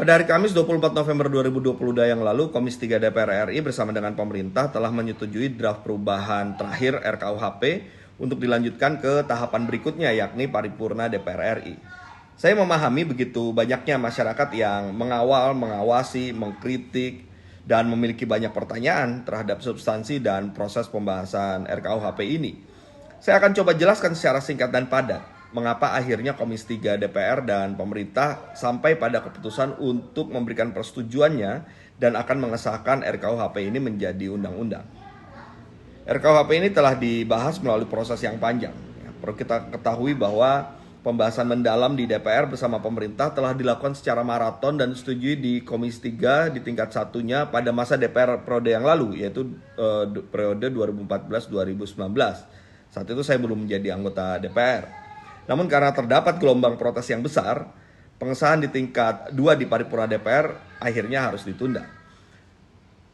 Pada hari Kamis 24 November 2022 yang lalu, Komisi 3 DPR RI bersama dengan pemerintah telah menyetujui draft perubahan terakhir RKUHP untuk dilanjutkan ke tahapan berikutnya, yakni paripurna DPR RI. Saya memahami begitu banyaknya masyarakat yang mengawal, mengawasi, mengkritik, dan memiliki banyak pertanyaan terhadap substansi dan proses pembahasan RKUHP ini. Saya akan coba jelaskan secara singkat dan padat mengapa akhirnya Komisi 3 DPR dan pemerintah sampai pada keputusan untuk memberikan persetujuannya dan akan mengesahkan RKUHP ini menjadi undang-undang. RKUHP ini telah dibahas melalui proses yang panjang. Perlu kita ketahui bahwa pembahasan mendalam di DPR bersama pemerintah telah dilakukan secara maraton dan disetujui di Komisi 3 di tingkat satunya pada masa DPR periode yang lalu, yaitu periode 2014-2019. Saat itu saya belum menjadi anggota DPR. Namun karena terdapat gelombang protes yang besar, pengesahan di tingkat 2 di paripurna DPR akhirnya harus ditunda.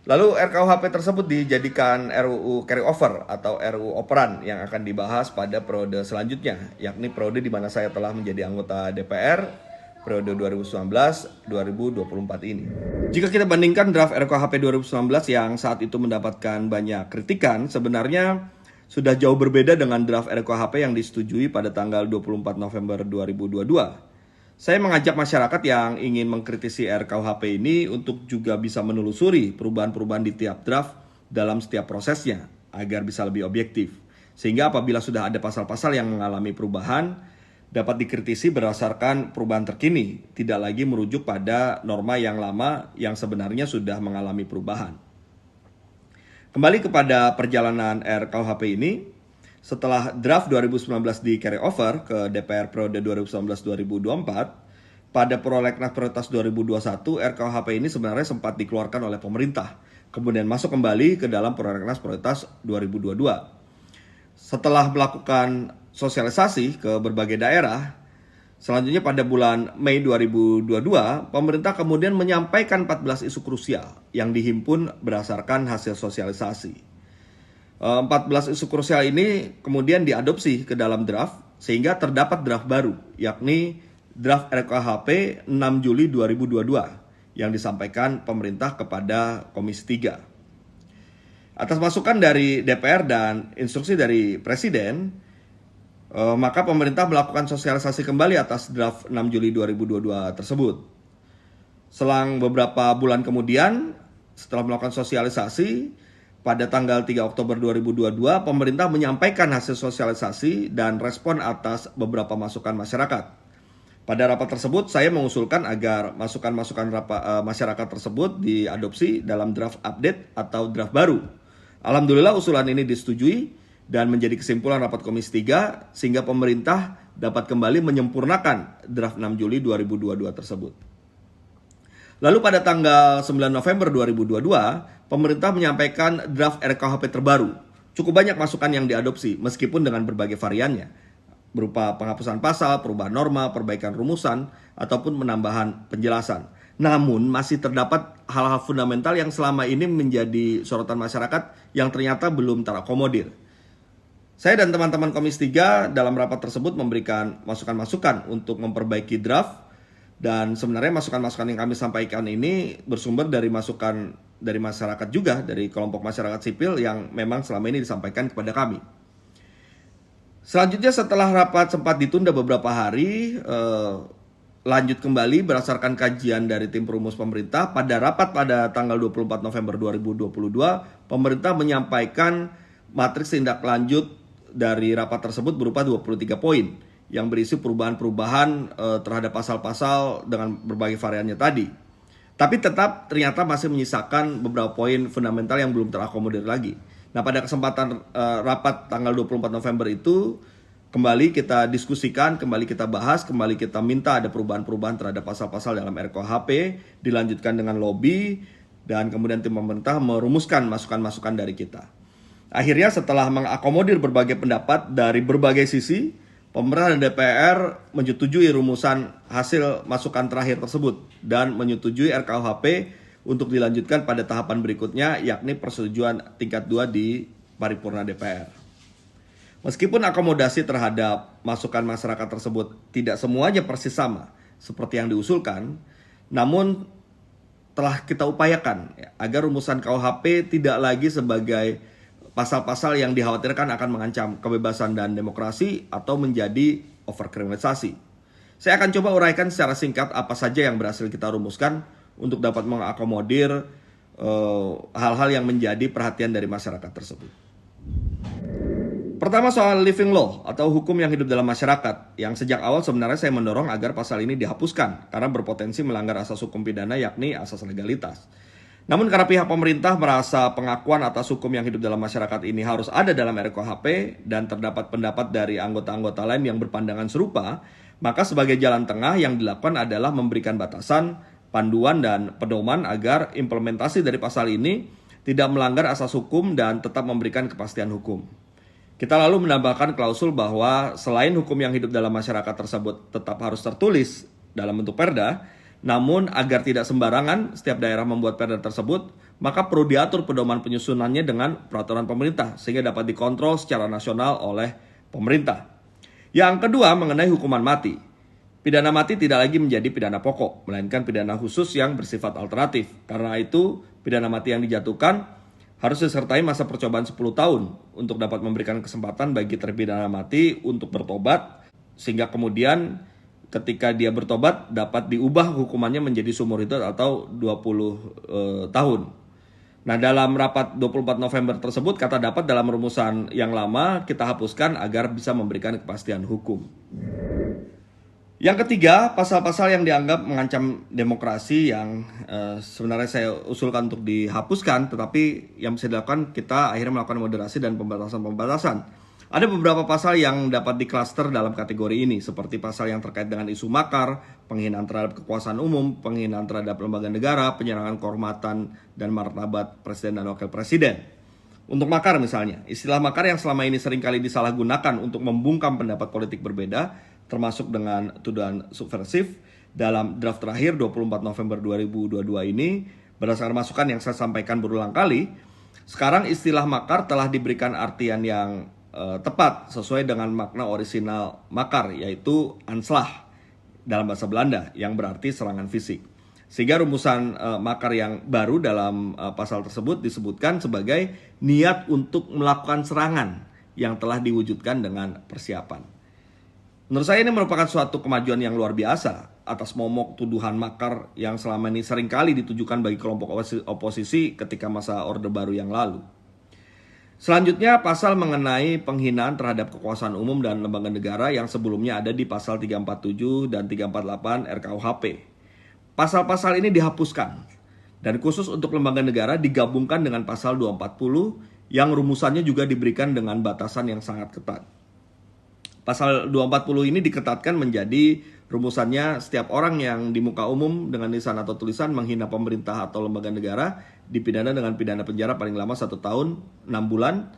Lalu RKUHP tersebut dijadikan RUU carryover atau RUU operan yang akan dibahas pada periode selanjutnya, yakni periode di mana saya telah menjadi anggota DPR periode 2019-2024 ini. Jika kita bandingkan draft RKUHP 2019 yang saat itu mendapatkan banyak kritikan, sebenarnya sudah jauh berbeda dengan draft RKUHP yang disetujui pada tanggal 24 November 2022. Saya mengajak masyarakat yang ingin mengkritisi RKUHP ini untuk juga bisa menelusuri perubahan-perubahan di tiap draft dalam setiap prosesnya agar bisa lebih objektif. Sehingga apabila sudah ada pasal-pasal yang mengalami perubahan, dapat dikritisi berdasarkan perubahan terkini, tidak lagi merujuk pada norma yang lama yang sebenarnya sudah mengalami perubahan. Kembali kepada perjalanan RKUHP ini, setelah draft 2019 di carry over ke DPR periode 2019-2024, pada Prolegnas Prioritas 2021, RKUHP ini sebenarnya sempat dikeluarkan oleh pemerintah, kemudian masuk kembali ke dalam Prolegnas Prioritas 2022. Setelah melakukan sosialisasi ke berbagai daerah, selanjutnya pada bulan Mei 2022, pemerintah kemudian menyampaikan 14 isu krusial yang dihimpun berdasarkan hasil sosialisasi. 14 isu krusial ini kemudian diadopsi ke dalam draft sehingga terdapat draft baru, yakni draft RKUHP 6 Juli 2022 yang disampaikan pemerintah kepada Komisi 3. Atas masukan dari DPR dan instruksi dari Presiden, maka pemerintah melakukan sosialisasi kembali atas draft 6 Juli 2022 tersebut. Selang beberapa bulan kemudian, setelah melakukan sosialisasi, pada tanggal 3 Oktober 2022, pemerintah menyampaikan hasil sosialisasi dan respon atas beberapa masukan masyarakat. Pada rapat tersebut, saya mengusulkan agar masukan-masukan masyarakat tersebut diadopsi dalam draft update atau draft baru. Alhamdulillah usulan ini disetujui dan menjadi kesimpulan rapat Komisi 3 sehingga pemerintah dapat kembali menyempurnakan draft 6 Juli 2022 tersebut. Lalu pada tanggal 9 November 2022, pemerintah menyampaikan draft RKUHP terbaru. Cukup banyak masukan yang diadopsi meskipun dengan berbagai variannya, berupa penghapusan pasal, perubahan norma, perbaikan rumusan, ataupun penambahan penjelasan. Namun masih terdapat hal-hal fundamental yang selama ini menjadi sorotan masyarakat yang ternyata belum terakomodir. Saya dan teman-teman Komisi 3 dalam rapat tersebut memberikan masukan-masukan untuk memperbaiki draft, dan sebenarnya masukan-masukan yang kami sampaikan ini bersumber dari masukan dari masyarakat juga, dari kelompok masyarakat sipil yang memang selama ini disampaikan kepada kami. Selanjutnya setelah rapat sempat ditunda beberapa hari, lanjut kembali berdasarkan kajian dari tim perumus pemerintah, pada rapat pada tanggal 24 November 2022, pemerintah menyampaikan matriks tindak lanjut dari rapat tersebut berupa 23 poin yang berisi perubahan-perubahan terhadap pasal-pasal dengan berbagai variannya tadi. Tapi tetap ternyata masih menyisakan beberapa poin fundamental yang belum terakomodir lagi. Nah, pada kesempatan rapat tanggal 24 November itu kembali kita diskusikan, kembali kita bahas, kembali kita minta ada perubahan-perubahan terhadap pasal-pasal dalam RKUHP, dilanjutkan dengan lobby, dan kemudian tim pemerintah merumuskan masukan-masukan dari kita. Akhirnya setelah mengakomodir berbagai pendapat dari berbagai sisi, pemerintah dan DPR menyetujui rumusan hasil masukan terakhir tersebut dan menyetujui RKUHP untuk dilanjutkan pada tahapan berikutnya, yakni persetujuan tingkat 2 di paripurna DPR. Meskipun akomodasi terhadap masukan masyarakat tersebut tidak semuanya persis sama seperti yang diusulkan, Namun telah kita upayakan ya, agar rumusan KUHP tidak lagi sebagai pasal-pasal yang dikhawatirkan akan mengancam kebebasan dan demokrasi atau menjadi overkriminalisasi. Saya akan coba uraikan secara singkat apa saja yang berhasil kita rumuskan untuk dapat mengakomodir hal-hal yang menjadi perhatian dari masyarakat tersebut. Pertama soal living law atau hukum yang hidup dalam masyarakat, yang sejak awal sebenarnya saya mendorong agar pasal ini dihapuskan karena berpotensi melanggar asas hukum pidana yakni asas legalitas. Namun karena pihak pemerintah merasa pengakuan atas hukum yang hidup dalam masyarakat ini harus ada dalam RKUHP dan terdapat pendapat dari anggota-anggota lain yang berpandangan serupa, maka sebagai jalan tengah yang dilakukan adalah memberikan batasan, panduan, dan pedoman agar implementasi dari pasal ini tidak melanggar asas hukum dan tetap memberikan kepastian hukum. Kita lalu menambahkan klausul bahwa selain hukum yang hidup dalam masyarakat tersebut tetap harus tertulis dalam bentuk perda, namun agar tidak sembarangan setiap daerah membuat perda tersebut, maka perlu diatur pedoman penyusunannya dengan peraturan pemerintah sehingga dapat dikontrol secara nasional oleh pemerintah. Yang kedua mengenai hukuman mati. Pidana mati tidak lagi menjadi pidana pokok, melainkan pidana khusus yang bersifat alternatif. Karena itu, pidana mati yang dijatuhkan harus disertai masa percobaan 10 tahun untuk dapat memberikan kesempatan bagi terpidana mati untuk bertobat, sehingga kemudian ketika dia bertobat dapat diubah hukumannya menjadi seumur hidup atau 20 tahun. Nah, dalam rapat 24 November tersebut kata dapat dalam rumusan yang lama kita hapuskan agar bisa memberikan kepastian hukum. Yang ketiga, pasal-pasal yang dianggap mengancam demokrasi yang sebenarnya saya usulkan untuk dihapuskan, tetapi yang bisa dilakukan kita akhirnya melakukan moderasi dan pembatasan-pembatasan. Ada beberapa pasal yang dapat diklaster dalam kategori ini, seperti pasal yang terkait dengan isu makar, penghinaan terhadap kekuasaan umum, penghinaan terhadap lembaga negara, penyerangan kehormatan dan martabat presiden dan wakil presiden. Untuk makar misalnya, istilah makar yang selama ini seringkali disalahgunakan untuk membungkam pendapat politik berbeda, termasuk dengan tuduhan subversif, dalam draft terakhir 24 November 2022 ini, berdasarkan masukan yang saya sampaikan berulang kali, sekarang istilah makar telah diberikan artian yang tepat sesuai dengan makna orisinal makar, yaitu anslag dalam bahasa Belanda yang berarti serangan fisik. Sehingga rumusan makar yang baru dalam pasal tersebut disebutkan sebagai niat untuk melakukan serangan yang telah diwujudkan dengan persiapan. Menurut saya ini merupakan suatu kemajuan yang luar biasa atas momok tuduhan makar yang selama ini seringkali ditujukan bagi kelompok oposisi ketika masa Orde Baru yang lalu. Selanjutnya, pasal mengenai penghinaan terhadap kekuasaan umum dan lembaga negara yang sebelumnya ada di pasal 347 dan 348 RKUHP. Pasal-pasal ini dihapuskan dan khusus untuk lembaga negara digabungkan dengan pasal 240 yang rumusannya juga diberikan dengan batasan yang sangat ketat. Pasal 240 ini diketatkan menjadi rumusannya setiap orang yang di muka umum dengan lisan atau tulisan menghina pemerintah atau lembaga negara dipidana dengan pidana penjara paling lama 1 tahun 6 bulan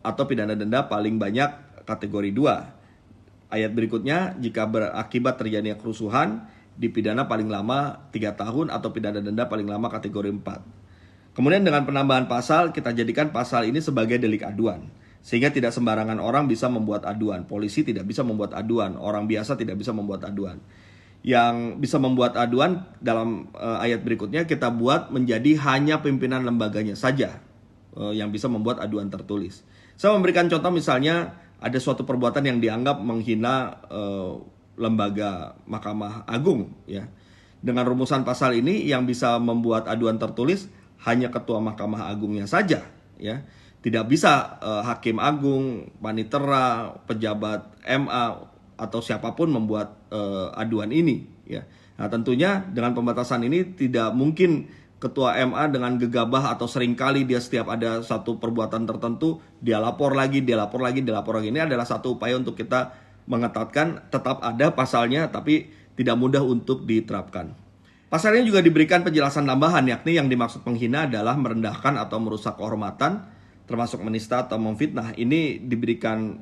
atau pidana denda paling banyak kategori 2. Ayat berikutnya, jika berakibat terjadinya kerusuhan dipidana paling lama 3 tahun atau pidana denda paling lama kategori 4. Kemudian dengan penambahan pasal kita jadikan pasal ini sebagai delik aduan. Sehingga tidak sembarangan orang bisa membuat aduan. Polisi tidak bisa membuat aduan. Orang biasa tidak bisa membuat aduan. Yang bisa membuat aduan dalam ayat berikutnya kita buat menjadi hanya pimpinan lembaganya saja yang bisa membuat aduan tertulis. Saya memberikan contoh misalnya ada suatu perbuatan yang dianggap menghina lembaga Mahkamah Agung. Ya. Dengan rumusan pasal ini yang bisa membuat aduan tertulis hanya ketua Mahkamah Agungnya saja. Ya. Tidak bisa hakim agung, panitera, pejabat MA atau siapapun membuat aduan ini. Ya. Nah tentunya dengan pembatasan ini tidak mungkin ketua MA dengan gegabah atau seringkali dia setiap ada satu perbuatan tertentu dia lapor lagi. Ini adalah satu upaya untuk kita mengetatkan tetap ada pasalnya tapi tidak mudah untuk diterapkan. Pasal ini juga diberikan penjelasan tambahan yakni yang dimaksud penghina adalah merendahkan atau merusak kehormatan termasuk menista atau memfitnah. Ini diberikan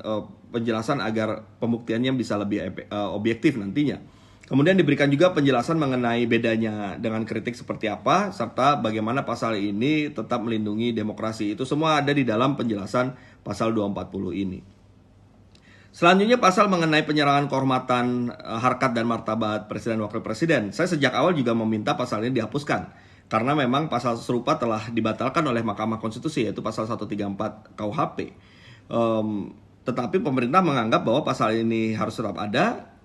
penjelasan agar pembuktiannya bisa lebih objektif nantinya. Kemudian diberikan juga penjelasan mengenai bedanya dengan kritik seperti apa, serta bagaimana pasal ini tetap melindungi demokrasi. Itu semua ada di dalam penjelasan pasal 240 ini. Selanjutnya pasal mengenai penyerangan kehormatan, harkat dan martabat Presiden Wakil Presiden. Saya sejak awal juga meminta pasal ini dihapuskan. Karena memang pasal serupa telah dibatalkan oleh Mahkamah Konstitusi, yaitu pasal 134 KUHP. Tetapi pemerintah menganggap bahwa pasal ini harus tetap ada,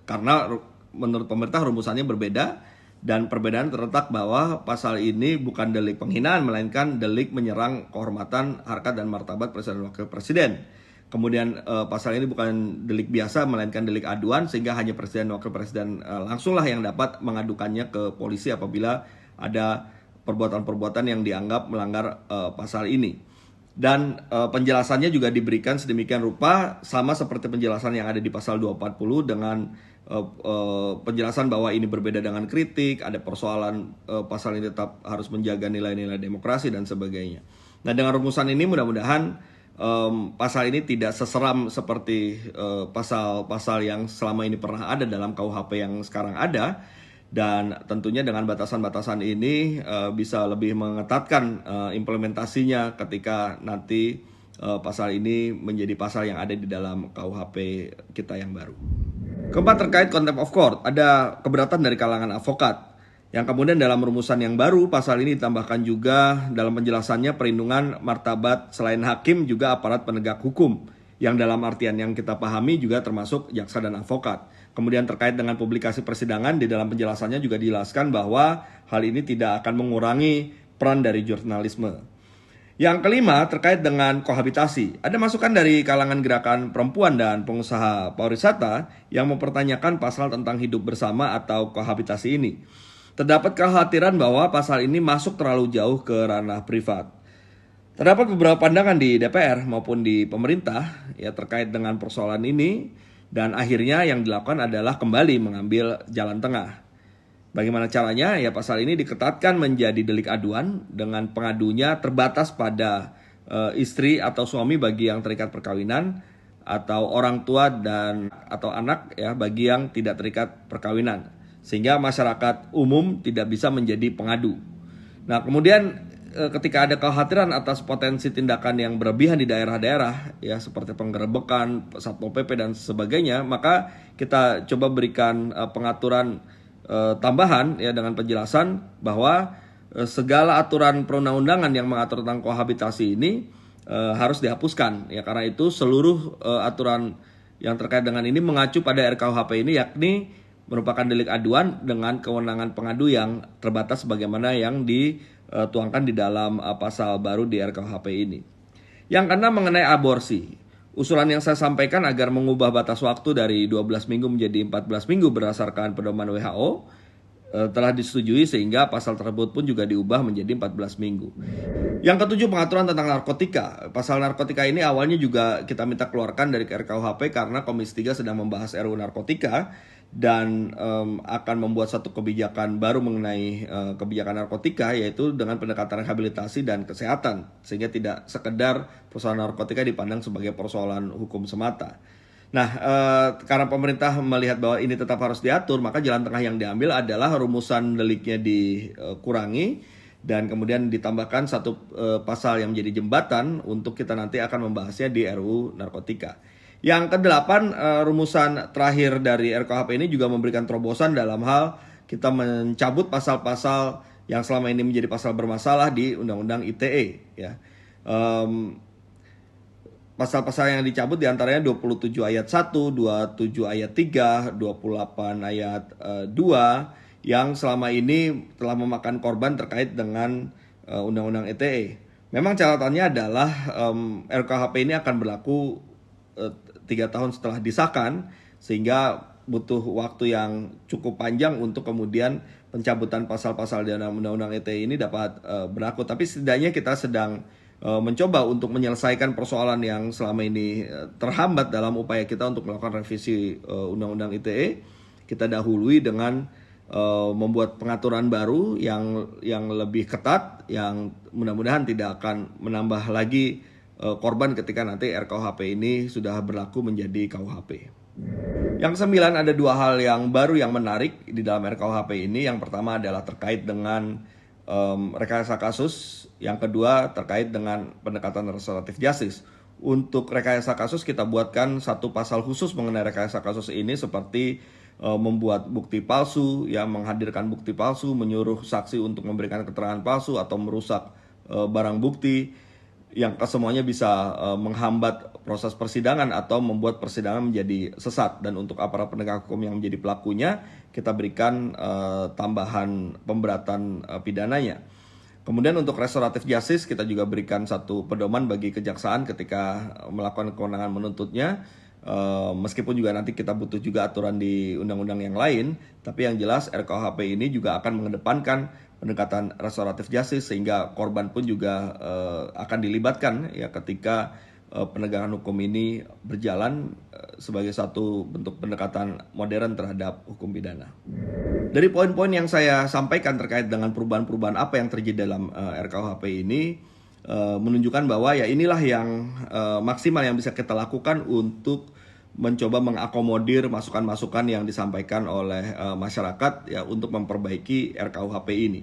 karena menurut pemerintah rumusannya berbeda. Dan perbedaan terletak bahwa pasal ini bukan delik penghinaan, melainkan delik menyerang kehormatan, harkat dan martabat Presiden Wakil Presiden. Kemudian pasal ini bukan delik biasa, melainkan delik aduan, sehingga hanya Presiden Wakil Presiden langsunglah yang dapat mengadukannya ke polisi apabila ada perbuatan-perbuatan yang dianggap melanggar pasal ini. Dan penjelasannya juga diberikan sedemikian rupa, sama seperti penjelasan yang ada di pasal 240 dengan penjelasan bahwa ini berbeda dengan kritik, ada persoalan pasal ini tetap harus menjaga nilai-nilai demokrasi dan sebagainya. Nah, dengan rumusan ini mudah-mudahan pasal ini tidak seseram seperti pasal-pasal yang selama ini pernah ada dalam KUHP yang sekarang ada, dan tentunya dengan batasan-batasan ini bisa lebih mengetatkan implementasinya ketika nanti pasal ini menjadi pasal yang ada di dalam KUHP kita yang baru. Keempat, terkait contempt of court, ada keberatan dari kalangan advokat. Yang kemudian dalam rumusan yang baru, pasal ini ditambahkan juga dalam penjelasannya perlindungan martabat selain hakim juga aparat penegak hukum, yang dalam artian yang kita pahami juga termasuk jaksa dan advokat. Kemudian terkait dengan publikasi persidangan, di dalam penjelasannya juga dijelaskan bahwa hal ini tidak akan mengurangi peran dari jurnalisme. Yang kelima, terkait dengan kohabitasi. Ada masukan dari kalangan gerakan perempuan dan pengusaha pariwisata yang mempertanyakan pasal tentang hidup bersama atau kohabitasi ini. Terdapat kekhawatiran bahwa pasal ini masuk terlalu jauh ke ranah privat. Terdapat beberapa pandangan di DPR maupun di pemerintah ya terkait dengan persoalan ini, dan akhirnya yang dilakukan adalah kembali mengambil jalan tengah. Bagaimana caranya? Ya, pasal ini diketatkan menjadi delik aduan dengan pengadunya terbatas pada istri atau suami bagi yang terikat perkawinan, atau orang tua dan atau anak ya bagi yang tidak terikat perkawinan, sehingga masyarakat umum tidak bisa menjadi pengadu. Nah, kemudian ketika ada kekhawatiran atas potensi tindakan yang berlebihan di daerah-daerah ya seperti penggerebekan, Satpol PP dan sebagainya, maka kita coba berikan pengaturan tambahan ya dengan penjelasan bahwa segala aturan perundang-undangan yang mengatur tentang kohabitasi ini harus dihapuskan ya, karena itu seluruh aturan yang terkait dengan ini mengacu pada RKUHP ini, yakni merupakan delik aduan dengan kewenangan pengadu yang terbatas sebagaimana yang dituangkan di dalam pasal baru di RKUHP ini. Yang keenam, mengenai aborsi. Usulan yang saya sampaikan agar mengubah batas waktu dari 12 minggu menjadi 14 minggu berdasarkan pedoman WHO telah disetujui, sehingga pasal tersebut pun juga diubah menjadi 14 minggu. Yang ketujuh, pengaturan tentang narkotika. Pasal narkotika ini awalnya juga kita minta keluarkan dari RKUHP karena Komisi 3 sedang membahas RUU narkotika dan akan membuat satu kebijakan baru mengenai kebijakan narkotika, yaitu dengan pendekatan rehabilitasi dan kesehatan, sehingga tidak sekedar persoalan narkotika dipandang sebagai persoalan hukum semata. Nah, karena pemerintah melihat bahwa ini tetap harus diatur, maka jalan tengah yang diambil adalah rumusan deliknya dikurangi dan kemudian ditambahkan satu pasal yang menjadi jembatan untuk kita nanti akan membahasnya di RUU narkotika. Yang kedelapan, rumusan terakhir dari RKUHP ini juga memberikan terobosan dalam hal kita mencabut pasal-pasal yang selama ini menjadi pasal bermasalah di Undang-Undang ITE. Ya. Pasal-pasal yang dicabut diantaranya 27 ayat 1, 27 ayat 3, 28 ayat 2, yang selama ini telah memakan korban terkait dengan Undang-Undang ITE. Memang catatannya adalah RKUHP ini akan berlaku 3 tahun setelah disahkan, sehingga butuh waktu yang cukup panjang untuk kemudian pencabutan pasal-pasal di dalam Undang-Undang ITE ini dapat berlaku. Tapi setidaknya kita sedang mencoba untuk menyelesaikan persoalan yang selama ini terhambat dalam upaya kita untuk melakukan revisi Undang-Undang ITE. Kita dahului dengan membuat pengaturan baru yang lebih ketat, yang mudah-mudahan tidak akan menambah lagi korban ketika nanti RKUHP ini sudah berlaku menjadi KUHP. Yang kesembilan, ada dua hal yang baru yang menarik di dalam RKUHP ini. Yang pertama adalah terkait dengan rekayasa kasus. Yang kedua terkait dengan pendekatan restoratif justice. untuk rekayasa kasus kita buatkan satu pasal khusus mengenai rekayasa kasus ini seperti membuat bukti palsu, ya, menghadirkan bukti palsu, menyuruh saksi untuk memberikan keterangan palsu atau merusak barang bukti yang kesemuanya bisa menghambat proses persidangan atau membuat persidangan menjadi sesat. Dan untuk aparat penegak hukum yang menjadi pelakunya, kita berikan tambahan pemberatan pidananya. Kemudian untuk restoratif justice kita juga berikan satu pedoman bagi kejaksaan ketika melakukan kewenangan menuntutnya. Meskipun juga nanti kita butuh juga aturan di undang-undang yang lain, tapi yang jelas RKUHP ini juga akan mengedepankan pendekatan restoratif justice sehingga korban pun juga akan dilibatkan ya ketika penegakan hukum ini berjalan sebagai satu bentuk pendekatan modern terhadap hukum pidana. Dari poin-poin yang saya sampaikan terkait dengan perubahan-perubahan apa yang terjadi dalam RKUHP ini menunjukkan bahwa ya inilah yang maksimal yang bisa kita lakukan untuk mencoba mengakomodir masukan-masukan yang disampaikan oleh masyarakat ya untuk memperbaiki RKUHP ini.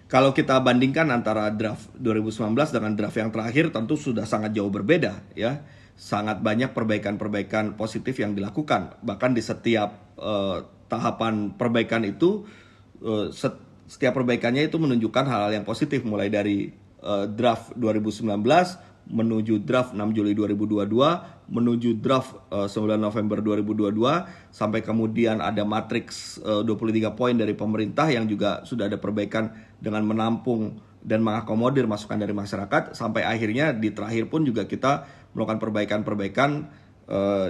Kalau kita bandingkan antara draft 2019 dengan draft yang terakhir tentu sudah sangat jauh berbeda ya. Sangat banyak perbaikan-perbaikan positif yang dilakukan. Bahkan di setiap tahapan perbaikan itu setiap perbaikannya itu menunjukkan hal-hal yang positif mulai dari draft 2019 menuju draft 6 Juli 2022 menuju draft 9 November 2022 sampai kemudian ada matriks 23 poin dari pemerintah yang juga sudah ada perbaikan dengan menampung dan mengakomodir masukan dari masyarakat sampai akhirnya di terakhir pun juga kita melakukan perbaikan-perbaikan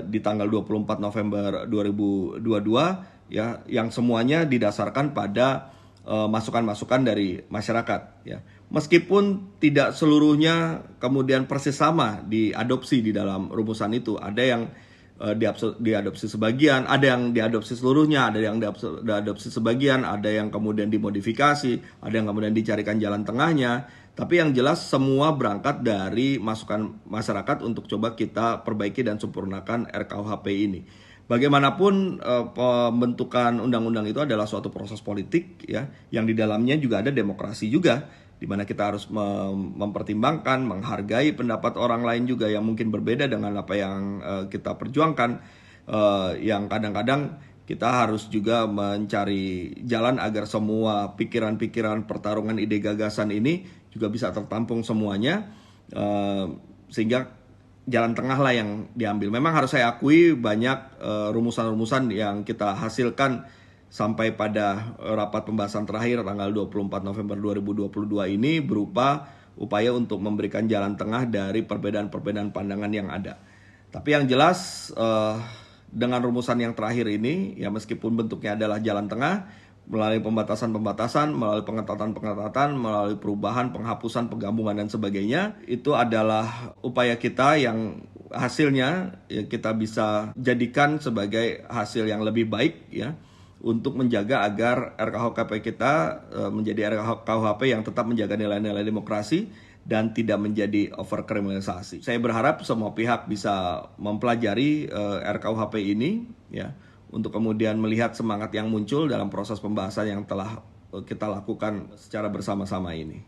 di tanggal 24 November 2022 ya yang semuanya didasarkan pada masukan-masukan dari masyarakat ya. Meskipun tidak seluruhnya kemudian persis sama diadopsi di dalam rumusan itu, ada yang diadopsi sebagian, ada yang diadopsi seluruhnya, ada yang diadopsi sebagian, ada yang kemudian dimodifikasi, ada yang kemudian dicarikan jalan tengahnya. Tapi yang jelas semua berangkat dari masukan masyarakat untuk coba kita perbaiki dan sempurnakan RKUHP ini. Bagaimanapun pembentukan undang-undang itu adalah suatu proses politik ya, yang di dalamnya juga ada demokrasi juga, di mana kita harus mempertimbangkan, menghargai pendapat orang lain juga yang mungkin berbeda dengan apa yang kita perjuangkan, yang kadang-kadang kita harus juga mencari jalan agar semua pikiran-pikiran, pertarungan ide gagasan ini juga bisa tertampung semuanya, sehingga jalan tengah lah yang diambil. Memang harus saya akui banyak rumusan-rumusan yang kita hasilkan sampai pada rapat pembahasan terakhir tanggal 24 November 2022 ini berupa upaya untuk memberikan jalan tengah dari perbedaan-perbedaan pandangan yang ada. Tapi yang jelas dengan rumusan yang terakhir ini ya meskipun bentuknya adalah jalan tengah melalui pembatasan-pembatasan, melalui pengetatan-pengetatan, melalui perubahan, penghapusan, penggabungan dan sebagainya, itu adalah upaya kita yang hasilnya ya kita bisa jadikan sebagai hasil yang lebih baik ya, untuk menjaga agar RKUHP kita menjadi RKUHP yang tetap menjaga nilai-nilai demokrasi dan tidak menjadi overkriminalisasi. Saya berharap semua pihak bisa mempelajari RKUHP ini ya, untuk kemudian melihat semangat yang muncul dalam proses pembahasan yang telah kita lakukan secara bersama-sama ini.